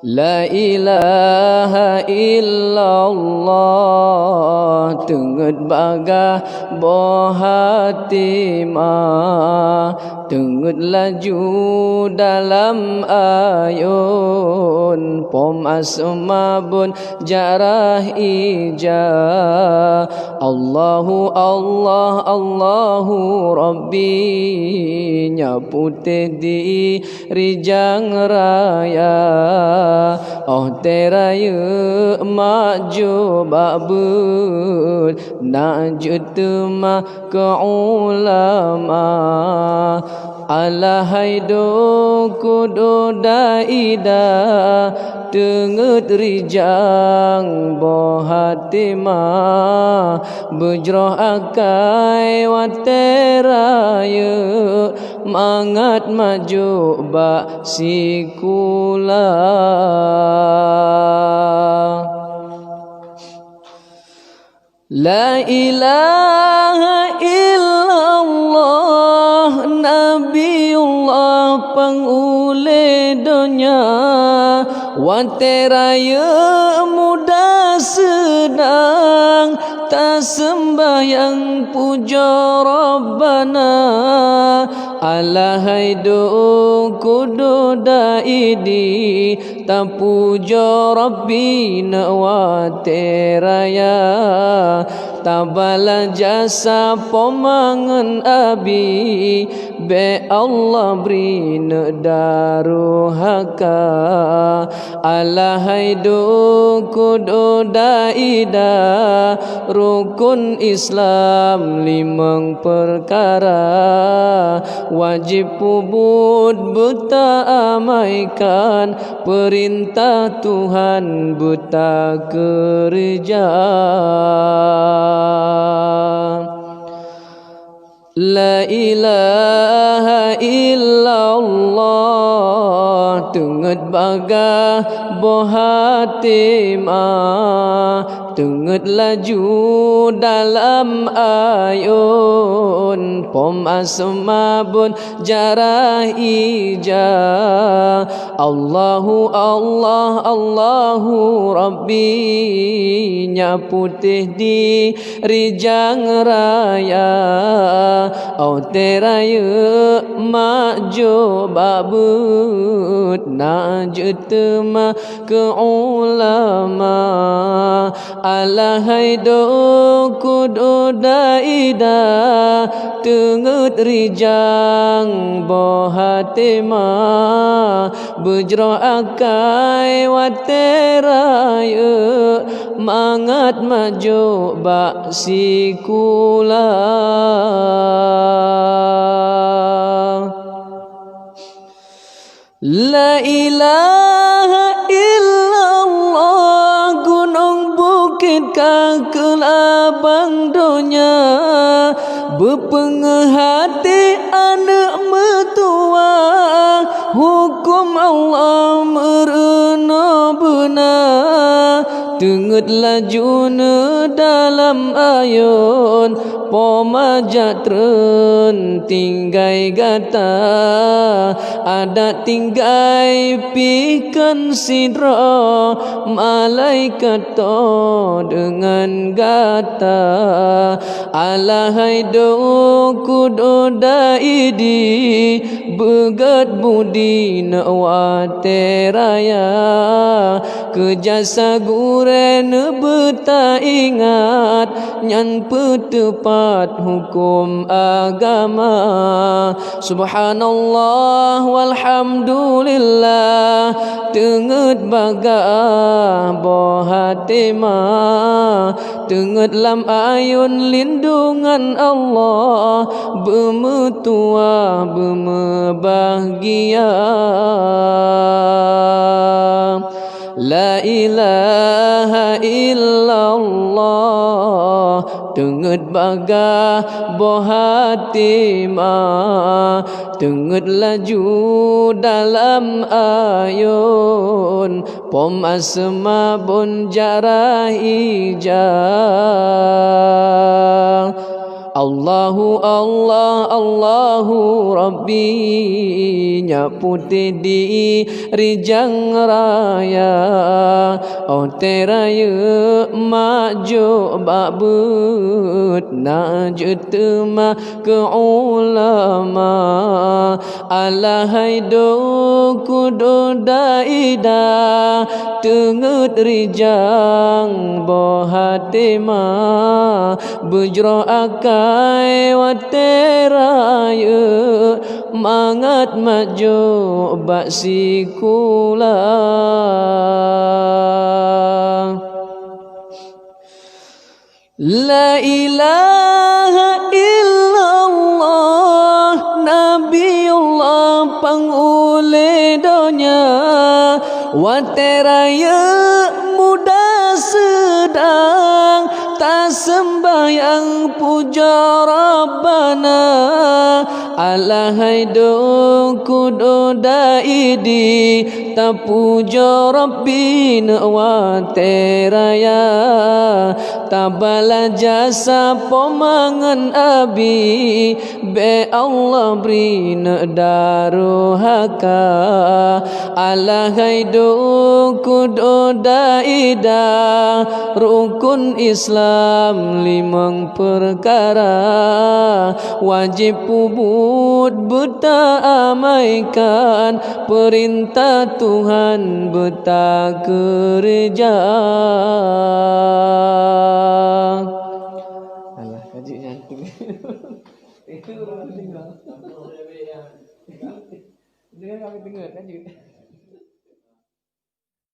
La ilaha illallah tenget bagah boh hati ma tenget laju dalam ayun pom asma bun jarah ija Allahu Allah Allahu Rabbi nyaputih di rijang raya oh teraya maju babul najut ma ke ulama alahai do kudo daida tenget rijang bohatima bujroh akai wateraya mangat maju ba sikula La ilaha illallah Nabiullah pengule dunia wateraya muda sedang tak sembahyang puja Rabbana alahai do kudu daidi tak puja Rabbina wateraya tabala jasa pomangan abi be Allah brina daruhaka alahai do kudu daida rukun Islam limang perkara wajib pubut buta amaikan perintah Tuhan buta kerja La ilaha illallah tenget bagah bohati ma tenget laju dalam ayun pom asma bun jarah ija Allahu Allah Allahu Rabbi nyaputih di rijang raya au teraya maju babut najut ma ke ulama alahai do kudu daida tenget rijang bohatima bujroh akai wateraya mangat maju ba sikula La ilaha illallah gunung bukit kakelabang dunia berpenghati anak metua hukum Allah merena benar tenget lajuna dalam ayun pomajat ren tinggai gata ada tinggai pikan sidra malaikat to dengan gata alahai do kudu daidi begat budi na wateraya kejasa guren beta ingat nyan petepat hukum agama subhanallah walhamdulillah tenget bagah bohatima tenget lam ayun lindungan Allah bemetua bemebahagia La ilaha illallah tenget bagah bohatima tenget laju dalam ayun pom asma bun jarah ija Allahu Allah Allahu Rabbi nyapu di rijang raya oh teraya maju babut na jutma ke ulama alahai do kudo daida tengut rijang bohatema bujro akai wateraya mangat maju bak sikula la ilaha illallah nabiullah pangule donya wateraya muda sedang tak sembahyang puja Rabbana alahai do kudo daidi tak puja Rabbina wateraya tabala jasa pomangan abi be Allah brina daruhaka alahai do kudo daida rukun Islam limang perkara wajib pubut buta amaikan perintah Tuhan buta kerja. Alah kaji nyantuk. Itu orang tinggal. Dengan kami dengar kaji.